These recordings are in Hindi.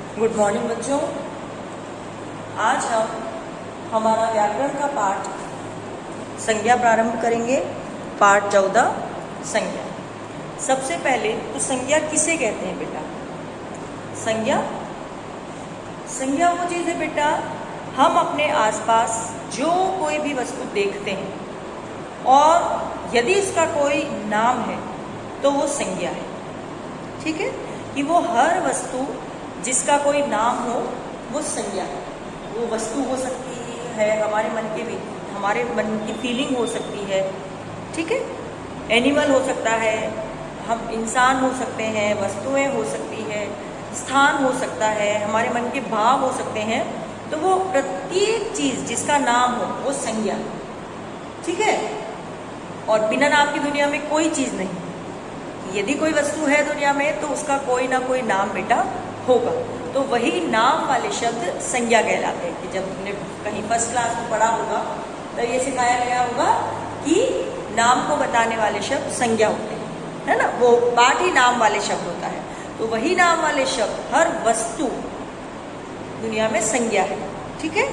गुड मॉर्निंग बच्चों। आज हम हमारा व्याकरण का पाठ संज्ञा प्रारंभ करेंगे। पाठ 14 संज्ञा। सबसे पहले तो संज्ञा किसे कहते हैं बेटा? संज्ञा वो चीज़ है बेटा, हम अपने आसपास जो कोई भी वस्तु देखते हैं और यदि इसका कोई नाम है तो वो संज्ञा है। ठीक है, कि वो हर वस्तु जिसका कोई नाम हो वो संज्ञा है। वो वस्तु हो सकती है, हमारे मन की फीलिंग हो सकती है। ठीक है, एनिमल हो सकता है, हम इंसान हो सकते हैं, वस्तुएं हो सकती है, स्थान हो सकता है, हमारे मन के भाव हो सकते हैं। तो वो प्रत्येक चीज़ जिसका नाम हो वो संज्ञा। ठीक है, और बिना नाम की दुनिया में कोई चीज़ नहीं। यदि कोई वस्तु है दुनिया में तो उसका कोई ना कोई नाम बेटा होगा। तो वही नाम वाले शब्द संज्ञा कहलाते हैं। कि जब तुमने कहीं फर्स्ट क्लास में पढ़ा होगा तो ये सिखाया गया होगा कि नाम को बताने वाले शब्द संज्ञा होते हैं, है ना। वो पाठ ही नाम वाले शब्द होता है। तो वही नाम वाले शब्द हर वस्तु दुनिया में संज्ञा है। ठीक है,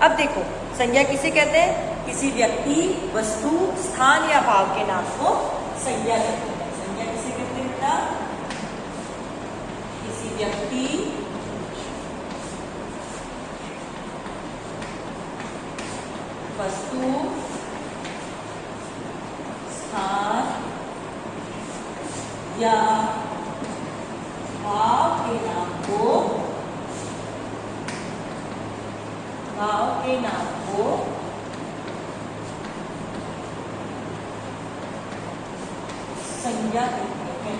अब देखो संज्ञा किसे कहते हैं? किसी व्यक्ति, वस्तु, स्थान या भाव के नाम को संज्ञा कहते हैं। संज्ञा किसे कहते हैं बेटा? किसी व्यक्ति, वस्तु, स्थान या भाव के नाम को संज्ञा कहते हैं।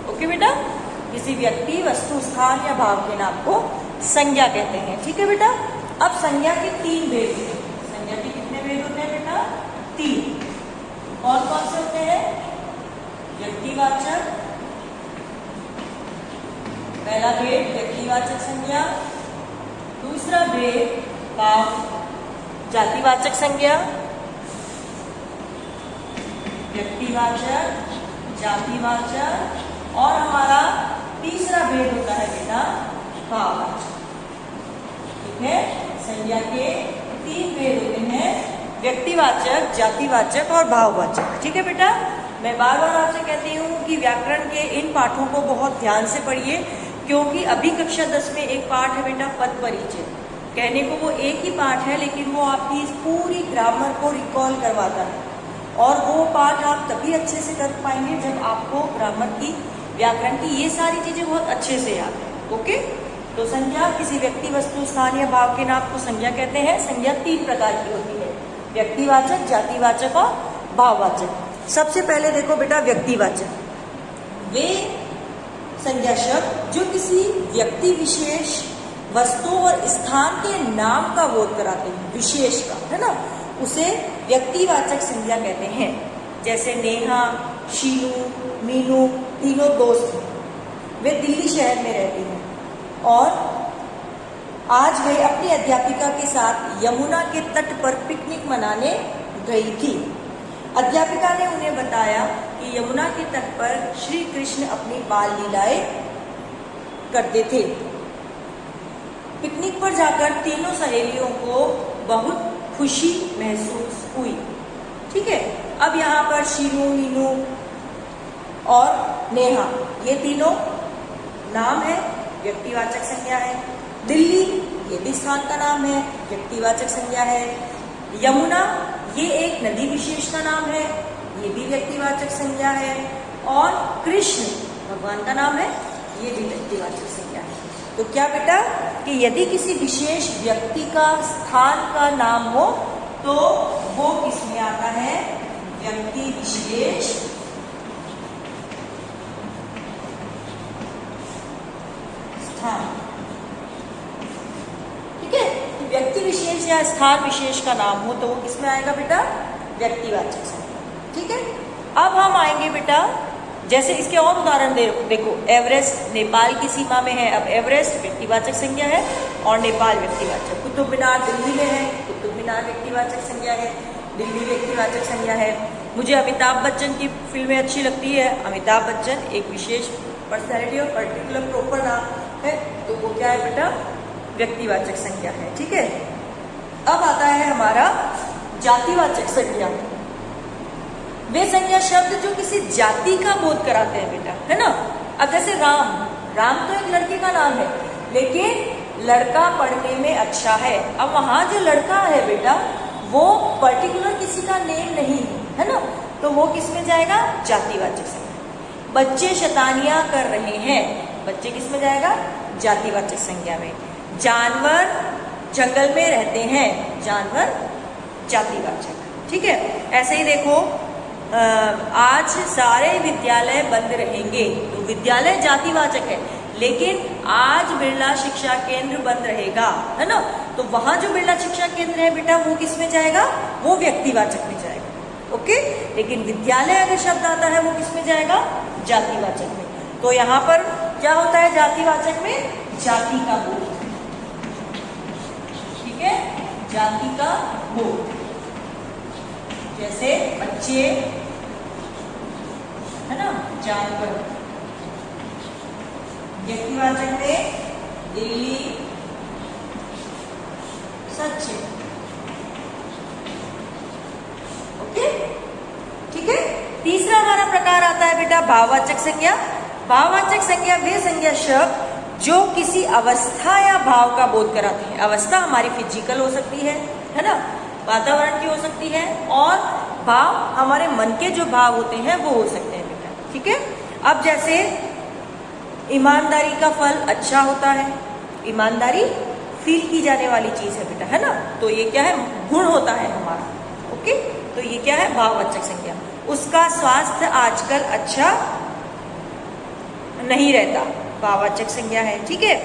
ओके बेटा, किसी व्यक्ति, वस्तु, स्थान या भाव के नाम को संज्ञा कहते हैं। ठीक है बेटा। अब संज्ञा के 3 भेद हैं। संज्ञा के कितने भेद होते हैं बेटा? 3। कौन कौन से होते हैं? व्यक्तिवाचक, पहला भेद व्यक्तिवाचक संज्ञा। दूसरा भेद जातिवाचक संज्ञा। व्यक्तिवाचक, जातिवाचक, और हमारा तीसरा भेद होता है बेटा भाववाचक। ठीक है, संज्ञा के 3 भेद होते हैं, व्यक्तिवाचक, जातिवाचक और भाववाचक। ठीक है बेटा, मैं बार बार आपसे कहती हूँ कि व्याकरण के इन पाठों को बहुत ध्यान से पढ़िए, क्योंकि अभी कक्षा 10 में एक पाठ है बेटा पद परिचय। कहने को वो एक ही पाठ है, लेकिन वो आपकी इस पूरी ग्रामर को रिकॉल करवाता है। और वो पाठ आप तभी अच्छे से कर पाएंगे जब आपको ग्रामर की, व्याकरण की ये सारी चीज़ें बहुत अच्छे से याद है। ओके, तो संज्ञा किसी व्यक्ति, वस्तु, स्थान या भाव के नाम को संज्ञा कहते हैं। संज्ञा 3 प्रकार की होती है, व्यक्तिवाचक, जातिवाचक और भाववाचक। सबसे पहले देखो बेटा व्यक्तिवाचक। वे संज्ञा शब्द जो किसी व्यक्ति विशेष, वस्तु और स्थान के नाम का बोध कराते हैं, विशेष का, है ना, उसे व्यक्तिवाचक संज्ञा कहते हैं। जैसे नेहा, शीनू, मीनू तीनों दोस्त हैं। वे दिल्ली शहर में रहती हैं और आज वे अपनी अध्यापिका के साथ यमुना के तट पर पिकनिक मनाने गई थी। अध्यापिका ने उन्हें बताया कि यमुना के तट पर श्री कृष्ण अपनी बाल लीलाएं करते थे। पिकनिक पर जाकर तीनों सहेलियों को बहुत खुशी महसूस हुई। ठीक है, अब यहाँ पर शीनू, मीनू और नेहा ये तीनों नाम है, व्यक्तिवाचक संज्ञा है। दिल्ली ये भी स्थान का नाम है, व्यक्तिवाचक संज्ञा है। यमुना ये एक नदी विशेष का नाम है, ये भी व्यक्तिवाचक संज्ञा है। और कृष्ण भगवान का नाम है, ये भी व्यक्तिवाचक संज्ञा है। तो क्या बेटा कि यदि किसी विशेष व्यक्ति का, स्थान का नाम हो तो वो किसमें आता है? व्यक्ति विशेष, स्थान। ठीक है, व्यक्ति विशेष या स्थान विशेष का नाम हो तो वो किसमें आएगा बेटा? व्यक्तिवाचक संज्ञा। ठीक है, अब हम आएंगे बेटा, जैसे इसके और उदाहरण देखो। एवरेस्ट नेपाल की सीमा में है। अब एवरेस्ट व्यक्तिवाचक संज्ञा है और नेपाल व्यक्तिवाचक। कुतुब मीनार दिल्ली में है, कुतुब मीनार व्यक्तिवाचक संज्ञा है, दिल्ली व्यक्तिवाचक संज्ञा है। मुझे अमिताभ बच्चन की फिल्में अच्छी लगती है। अमिताभ बच्चन एक विशेष पर्सनैलिटी और पर्टिकुलर प्रॉपर नाम है, तो वो क्या है बेटा, व्यक्तिवाचक संज्ञा है। ठीक है, अब आता है हमारा जातिवाचक संज्ञा। वे संज्ञा शब्द जो किसी जाति का बोध कराते हैं बेटा, है ना। अब जैसे राम, राम तो एक लड़के का नाम है, लेकिन लड़का पढ़ने में अच्छा है। अब वहां जो लड़का है बेटा वो पर्टिकुलर किसी का नेम नहीं है ना, तो वो किस में जाएगा, जातिवाचक संज्ञा। बच्चे शैतानियां कर रहे हैं, बच्चे किस में जाएगा, जातिवाचक संज्ञा में। जानवर जंगल में रहते हैं, जानवर जातिवाचक। ठीक है, ऐसे ही देखो आज सारे विद्यालय बंद रहेंगे, तो विद्यालय जातिवाचक है, लेकिन आज बिरला शिक्षा केंद्र बंद रहेगा, है ना, तो वहां जो बिरला शिक्षा केंद्र है बेटा वो किस में जाएगा, वो व्यक्तिवाचक में जाएगा। ओके, लेकिन विद्यालय अगर शब्द आता है वो किस में जाएगा, जातिवाचक में। तो यहाँ पर क्या होता है जातिवाचक में, जाति का बोध। ठीक है, जाति का बोध, जैसे बच्चे, है ना, जानवर। व्यक्तिवाचक में दिल्ली, सच्चे। ओके, ठीक है। तीसरा हमारा प्रकार आता है बेटा भाववाचक संज्ञा। भाववाचक संज्ञा वे संज्ञा शब्द जो किसी अवस्था या भाव का बोध कराते हैं। अवस्था हमारी फिजिकल हो सकती है ना, वातावरण की हो सकती है, और भाव हमारे मन के जो भाव होते हैं वो हो सकते हैं बेटा। ठीक है, अब जैसे ईमानदारी का फल अच्छा होता है, ईमानदारी फील की जाने वाली चीज है बेटा, है ना, तो ये क्या है, गुण होता है हमारा। ओके, तो ये क्या है, भाववाचक संज्ञा। उसका स्वास्थ्य आजकल अच्छा नहीं रहता, भाववाचक संज्ञा है। ठीक है,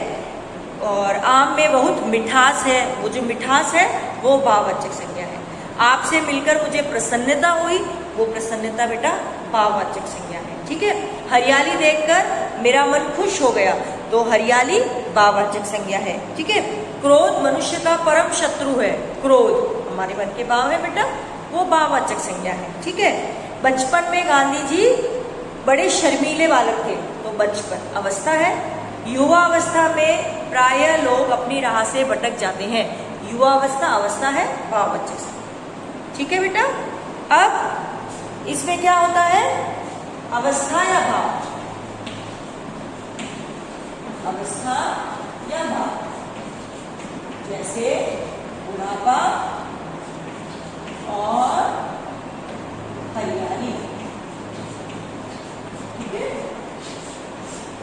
और आम में बहुत मिठास है, वो जो मिठास है वो भाववाचक संज्ञा है। आपसे मिलकर मुझे प्रसन्नता हुई, वो प्रसन्नता बेटा भाववाचक संज्ञा है। ठीक है, हरियाली देखकर मेरा मन खुश हो गया, तो हरियाली भाववाचक संज्ञा है। ठीक है, क्रोध मनुष्य का परम शत्रु है, क्रोध हमारे मन के भाव है बेटा, वो भाववाचक संज्ञा है। ठीक है, बचपन में गांधी जी बड़े शर्मीले बालक थे, तो बचपन अवस्था है। युवा अवस्था में प्राय लोग अपनी राह से भटक जाते हैं, युवा अवस्था है भाववाचक संज्ञा। ठीक है बेटा, अब इसमें क्या होता है, अवस्था या भाव, अवस्था या भाव, जैसे बुढ़ापा और हरियाली। ठीक है,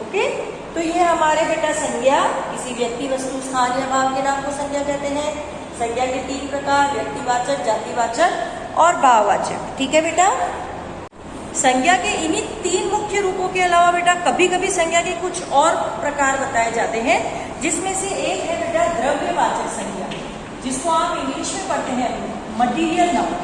ओके, तो ये हमारे बेटा संज्ञा, किसी व्यक्ति वस्तु स्थान या भाव के नाम को संज्ञा कहते हैं। संज्ञा के 3 प्रकार, व्यक्तिवाचक, जातिवाचक और भाववाचक। ठीक है बेटा, संज्ञा के इन्हीं 3 मुख्य रूपों के अलावा बेटा कभी कभी संज्ञा के कुछ और प्रकार बताए जाते हैं, जिसमें से एक है बेटा द्रव्यवाचक संज्ञा, जिसको आप इंग्लिश में पढ़ते हैं मटीरियल नाउन,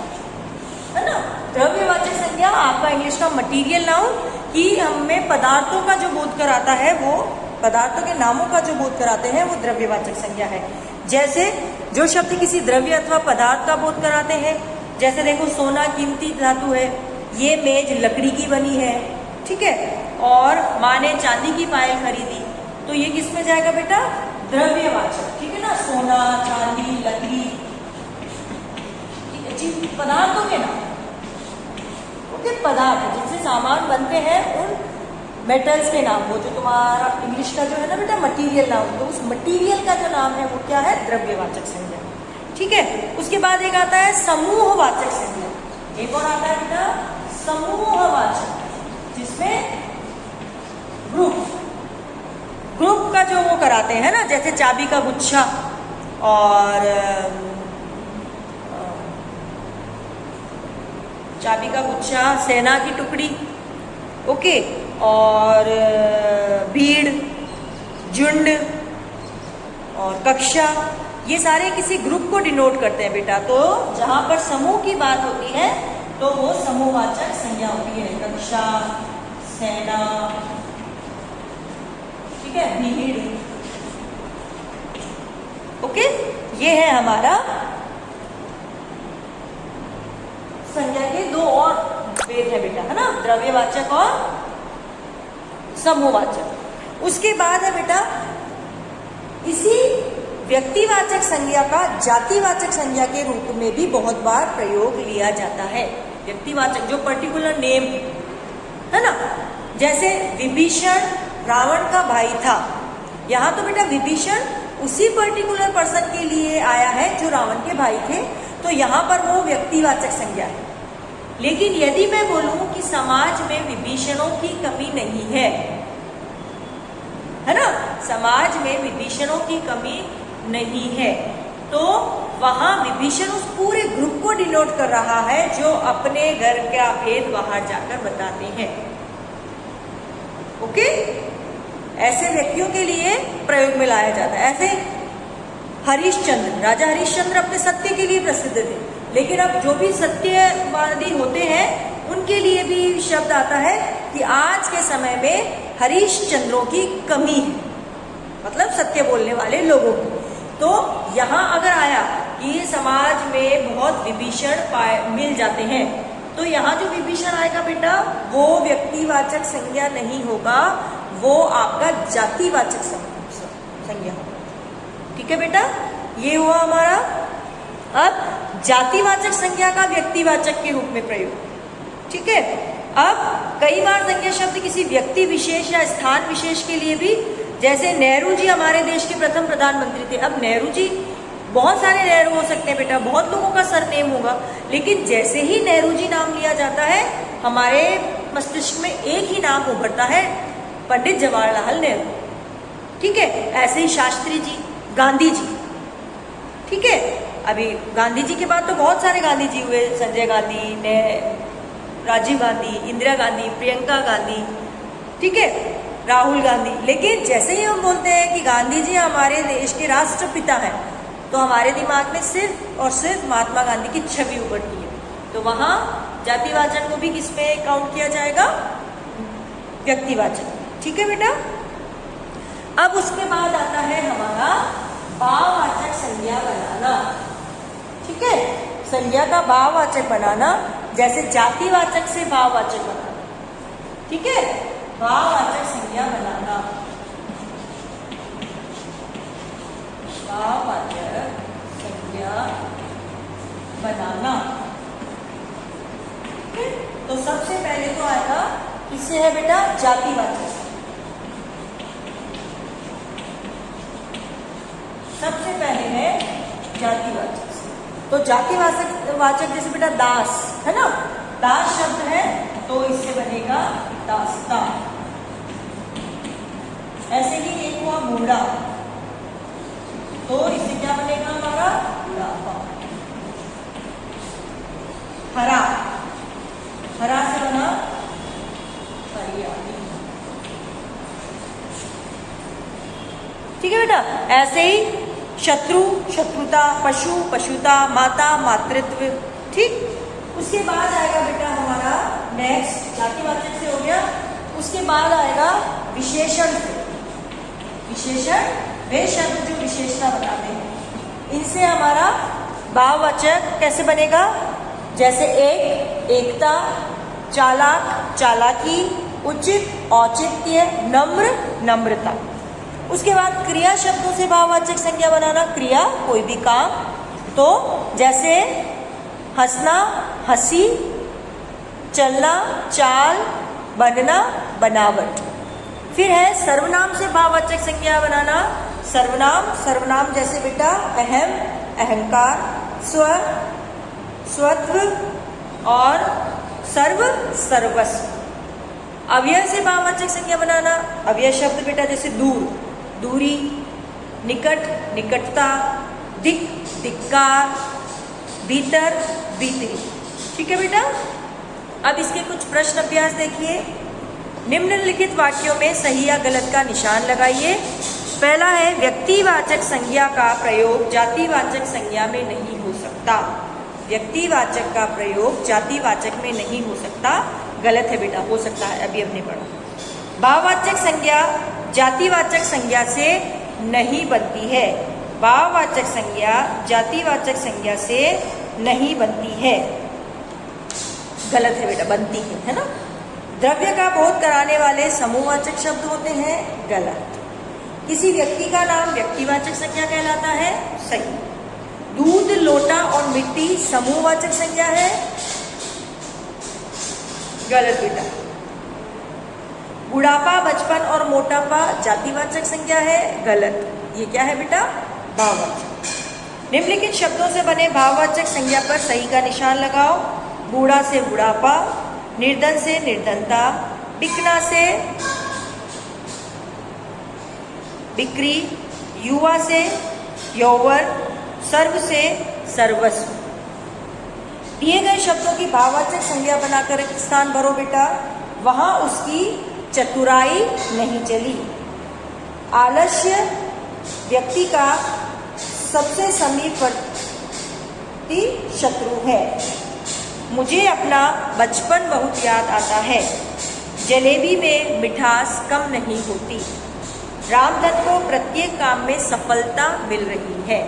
है ना। द्रव्यवाचक संज्ञा आपका इंग्लिश का मटीरियल नाउन, कि हमें पदार्थों का जो बोध कराता है, वो पदार्थों के नामों का जो बोध कराते हैं वो द्रव्यवाचक संज्ञा है। जैसे जो शब्द किसी द्रव्य अथवा पदार्थ का बोध कराते हैं, जैसे देखो सोना कीमती धातु है, ये मेज लकड़ी की बनी है। ठीक है, और माँ ने चांदी की पायल खरीदी, तो ये किस में जाएगा बेटा, द्रव्यवाचक। ठीक है ना, सोना, चांदी, लकड़ी, ठीक है, चीज पदार्थों के नाम, ओके, पदार्थ जिनसे सामान बनते हैं, उन मेटल्स के नाम, वो जो तुम्हारा इंग्लिश का जो है ना बेटा मटीरियल नाम, तो उस मटीरियल का जो नाम है वो क्या है, द्रव्यवाचक संज्ञा। ठीक है, उसके बाद एक आता है समूहवाचक संज्ञा, एक और आता है बेटा समूहवाचक, जिसमें ग्रुप का जो वो कराते हैं ना, जैसे चाबी का गुच्छा और चाबी का गुच्छा, सेना की टुकड़ी, ओके, और भीड़, झुंड और कक्षा, ये सारे किसी ग्रुप को डिनोट करते हैं बेटा। तो जहां पर समूह की बात होती है तो वो समूहवाचक संज्ञा होती है, कक्षा, सेना, ठीक है, भीड़। ओके, ये है हमारा संज्ञा के 2 और भेद है बेटा, है ना, द्रव्यवाचक और समूहवाचक। उसके बाद है बेटा इसी व्यक्तिवाचक संज्ञा का जातिवाचक संज्ञा के रूप में भी बहुत बार प्रयोग लिया जाता है। व्यक्तिवाचक जो पर्टिकुलर नेम है ना, जैसे विभीषण रावण का भाई था, यहाँ तो बेटा विभीषण उसी पर्टिकुलर पर्सन के लिए आया है जो रावण के भाई थे, तो यहाँ पर वो व्यक्तिवाचक संज्ञा है। लेकिन यदि मैं बोलूं कि समाज में विभीषणों की कमी नहीं है ना, समाज में विभीषणों की कमी नहीं है, तो वहां विभीषण उस पूरे ग्रुप को डिनोट कर रहा है जो अपने घर का भेद बाहर जाकर बताते हैं। ओके, ऐसे व्यक्तियों के लिए प्रयोग में लाया जाता है। ऐसे हरिश्चंद्र, राजा हरिश्चंद्र अपने सत्य के लिए प्रसिद्ध थे, लेकिन अब जो भी सत्यवादी होते हैं उनके लिए भी शब्द आता है कि आज के समय में हरिश्चंद्रों की कमी है, मतलब सत्य बोलने वाले लोगों की। तो यहाँ अगर आया कि समाज में बहुत विभीषण मिल जाते हैं, तो यहाँ जो विभीषण आएगा बेटा वो व्यक्तिवाचक संज्ञा नहीं होगा, वो आपका जातिवाचक संज्ञा होगा। ठीक है बेटा, ये हुआ हमारा अब जातिवाचक संज्ञा का व्यक्तिवाचक के रूप में प्रयोग। ठीक है, अब कई बार संज्ञा शब्द किसी व्यक्ति विशेष या स्थान विशेष के लिए भी, जैसे नेहरू जी हमारे देश के प्रथम प्रधानमंत्री थे। अब नेहरू जी, बहुत सारे नेहरू हो सकते हैं बेटा, बहुत लोगों का सरनेम होगा, लेकिन जैसे ही नेहरू जी नाम लिया जाता है हमारे मस्तिष्क में एक ही नाम उभरता है, पंडित जवाहरलाल नेहरू। ठीक है, ऐसे ही शास्त्री जी, गांधी जी। ठीक है, अभी गांधी जी के बाद तो बहुत सारे गांधी जी हुए, संजय गांधी, राजीव गांधी, इंदिरा गांधी, प्रियंका गांधी, ठीक है, राहुल गांधी। लेकिन जैसे ही हम बोलते हैं कि गांधी जी हमारे देश के राष्ट्रपिता हैं, तो हमारे दिमाग में सिर्फ और सिर्फ महात्मा गांधी की छवि उभरती है। तो वहां जातिवाचक को भी किस पे काउंट किया जाएगा? व्यक्तिवाचक। ठीक है बेटा, अब उसके बाद आता है हमारा भाववाचक संज्ञा बनाना। ठीक है, संज्ञा का भाववाचक बनाना, जैसे जातिवाचक से भाववाचक बनाना। ठीक है, भाववाचक संज्ञा बनाना, भाववाचक संज्ञा बनाना। तो सबसे पहले तो आएगा, किससे है बेटा? जातिवाचक। सबसे पहले है जातिवाचक। तो जातिवाचक जैसे बेटा दास है ना, दास शब्द है तो इससे बनेगा दास्ता। ऐसे ही एक हुआ बूढ़ा, तो इससे क्या बनेगा हमारा? बुढ़ापा। हरा, हरा से बना हरियाली। ठीक है बेटा, ऐसे ही शत्रु, शत्रुता, पशु, पशुता, माता, मातृत्व। ठीक, उसके बाद आएगा बेटा हमारा नेक्स्ट, जातिवाचक से हो गया। उसके बाद आएगा विशेषण से। विशेषण वे शब्द जो विशेषता बताते हैं, इनसे हमारा भाववाचक कैसे बनेगा? जैसे एक, एकता, चालाक, चालाकी, उचित, औचित्य, नम्र, नम्रता। उसके बाद क्रिया शब्दों से भाववाचक संज्ञा बनाना। क्रिया कोई भी काम, तो जैसे हंसना, हंसी, चलना, चाल, बनना, बनावट। फिर है सर्वनाम से भाववाचक संज्ञा बनाना। सर्वनाम, सर्वनाम जैसे बेटा अहम, अहंकार, स्व, स्वत्व और सर्व, सर्वस्व। अव्यय से भाववाचक संज्ञा बनाना। अव्यय शब्द बेटा जैसे दूर, दूरी, निकट, निकटता, दिक, धिक्कार, भीतर, भीतरी। ठीक है बेटा, अब इसके कुछ प्रश्न अभ्यास देखिए। निम्नलिखित वाक्यों में सही या गलत का निशान लगाइए। पहला है, व्यक्तिवाचक संज्ञा का प्रयोग जातिवाचक संज्ञा में नहीं हो सकता। व्यक्तिवाचक का प्रयोग जातिवाचक में नहीं हो सकता, गलत है बेटा, हो सकता है, अभी हमने पढ़ा। भाववाचक संज्ञा जातिवाचक संज्ञा से नहीं बनती है। भाववाचक संज्ञा जातिवाचक संज्ञा से नहीं बनती है। गलत है बेटा, बनती है ना। द्रव्य का बोध कराने वाले समूहवाचक शब्द होते हैं, गलत। किसी व्यक्ति का नाम व्यक्तिवाचक संज्ञा कहलाता है, सही। दूध, लोटा और मिट्टी समूहवाचक संज्ञा है, गलत बेटा। बुढ़ापा, बचपन और मोटापा जातिवाचक संज्ञा है, गलत। ये क्या है बेटा, भाववाचक। निम्नलिखित शब्दों से बने भाववाचक संज्ञा पर सही का निशान लगाओ। बूढ़ा से बुढ़ापा, निर्धन से निर्धनता, बिकना से बिक्री, युवा से यौवन, सर्व से सर्वस्व। दिए गए शब्दों की भाववाचक संज्ञा बनाकर एक स्थान भरो बेटा, वहां उसकी चतुराई नहीं चली। आलस्य व्यक्ति का सबसे समीपवर्ती शत्रु है। मुझे अपना बचपन बहुत याद आता है। जलेबी में मिठास कम नहीं होती। रामधन को प्रत्येक काम में सफलता मिल रही है।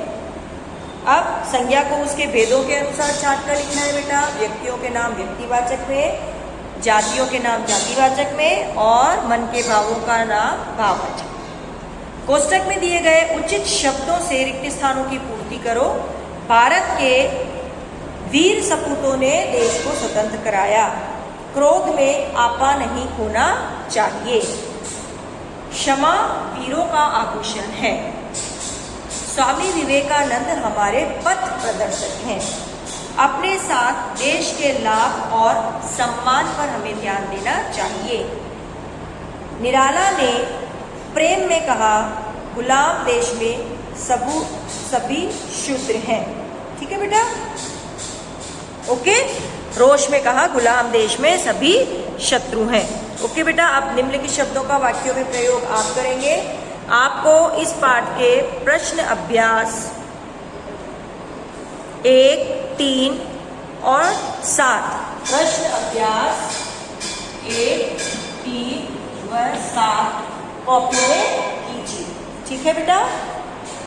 अब संज्ञा को उसके भेदों के अनुसार छांट कर लिखना है बेटा। व्यक्तियों के नाम व्यक्तिवाचक में, जातियों के नाम जातिवाचक में और मन के भावों का नाम भाववाचक। कोष्टक में दिए गए उचित शब्दों से रिक्त स्थानों की पूर्ति करो। भारत के वीर सपूतों ने देश को स्वतंत्र कराया। क्रोध में आपा नहीं होना चाहिए। क्षमा वीरों का आभूषण है। स्वामी विवेकानंद हमारे पथ प्रदर्शक हैं। अपने साथ देश के लाभ और सम्मान पर हमें ध्यान देना चाहिए। निराला ने प्रेम में कहा, गुलाम देश में सभी शूद्र हैं। ठीक है बेटा, ओके। रोष में कहा, गुलाम देश में सभी शत्रु हैं। ओके बेटा, अब निम्नलिखित शब्दों का वाक्यों में प्रयोग आप करेंगे। आपको इस पाठ के प्रश्न अभ्यास 1, 3 और 7, प्रश्न अभ्यास 1, 3 व 7 कॉपी में कीजिए। ठीक है बेटा।